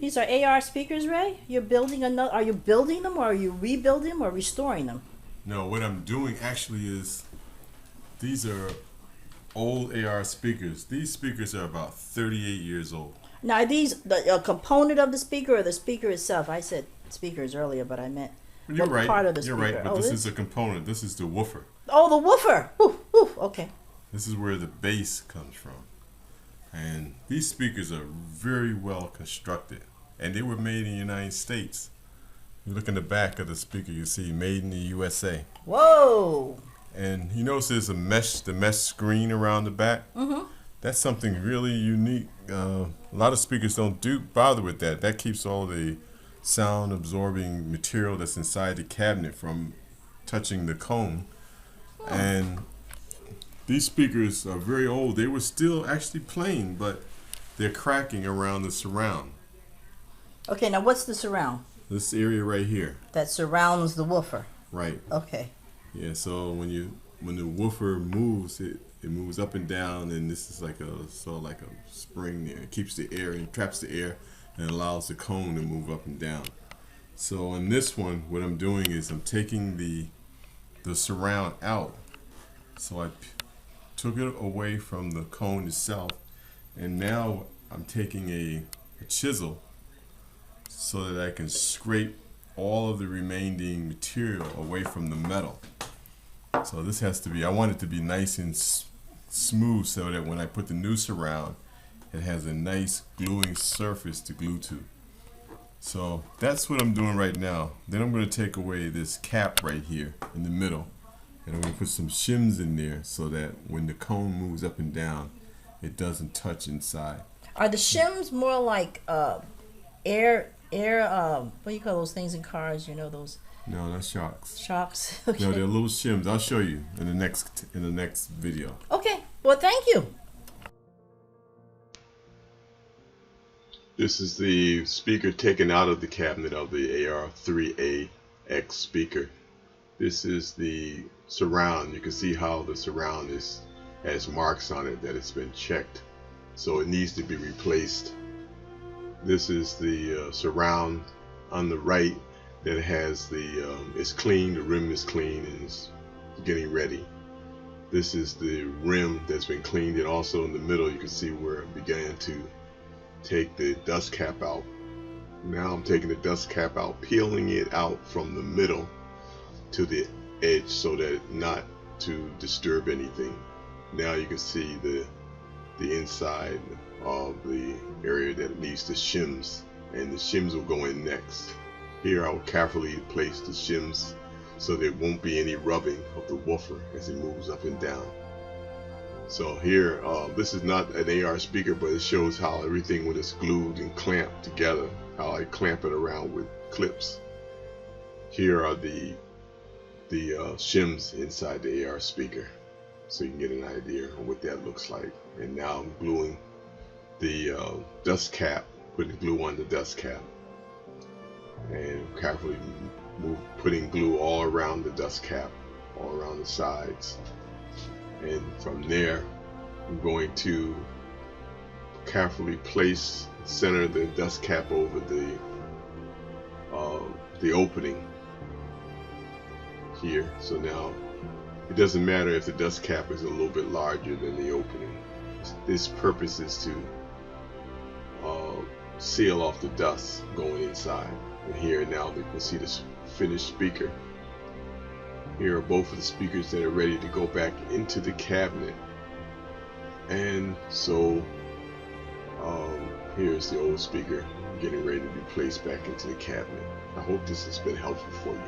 These are AR speakers, Ray? You're building another. Are you building them, or are you rebuilding them, or restoring them? No, what I'm doing actually is these are old AR speakers. These speakers are about 38 years old. Now, are these a component of the speaker or the speaker itself? I said speakers earlier, but I meant You're what right. part of the You're speaker? right, but Oh, this is a component. This is the woofer. oh, the woofer. Ooh, ooh, okay. This is where the bass comes from. And these speakers are very well constructed. And they were made in the United States. You look in the back of the speaker, you see made in the USA. Whoa. And you notice there's the mesh screen around the back. Mm-hmm. That's something really unique. A lot of speakers don't bother with that. That keeps all the sound absorbing material that's inside the cabinet from touching the cone. And these speakers are very old. They were still actually playing, but they're cracking around the surround. Okay, now what's the surround? This area right here. That surrounds the woofer. Right. Okay. Yeah, so when the woofer moves, it moves up and down, and this is like a spring there. It keeps the air and traps the air and allows the cone to move up and down. So in this one, what I'm doing is I'm taking the surround out. So I took it away from the cone itself, and now I'm taking a chisel so that I can scrape all of the remaining material away from the metal. So this has to be, I want it to be nice and smooth so that when I put the new surround, it has a nice gluing surface to glue to. So that's what I'm doing right now. Then I'm going to take away this cap right here in the middle, and I'm going to put some shims in there so that when the cone moves up and down, it doesn't touch inside. Are the shims more like air what do you call those things in cars? You know, those No, that's shocks. shocks. No, Okay. they're little shims. I'll show you in the next video. Okay. Well, thank you. This is the speaker taken out of the cabinet of the AR3AX speaker. This is the surround. You can see how the surround has marks on it that it's been checked, so it needs to be replaced. This is the surround on the right that has it's clean, the rim is clean and is getting ready. This is the rim that's been cleaned, and also in the middle you can see where it began to take the dust cap out. Now I'm taking the dust cap out, peeling it out from the middle to the edge so that not to disturb anything. Now you can see the inside of the area that needs the shims, and the shims will go in next. Here I will carefully place the shims so there won't be any rubbing of the woofer as it moves up and down. So here, this is not an AR speaker, but it shows how everything when it's glued and clamped together, how I clamp it around with clips. Here are the shims inside the AR speaker, so you can get an idea of what that looks like. And now I'm gluing the dust cap, putting glue on the dust cap, and carefully putting glue all around the dust cap, all around the sides. And from there, I'm going to carefully center the dust cap over the opening here. So now it doesn't matter if the dust cap is a little bit larger than the opening. This purpose is to seal off the dust going inside. And here now we can see this finished speaker. Here are both of the speakers that are ready to go back into the cabinet. And so here's the old speaker getting ready to be placed back into the cabinet. I hope this has been helpful for you.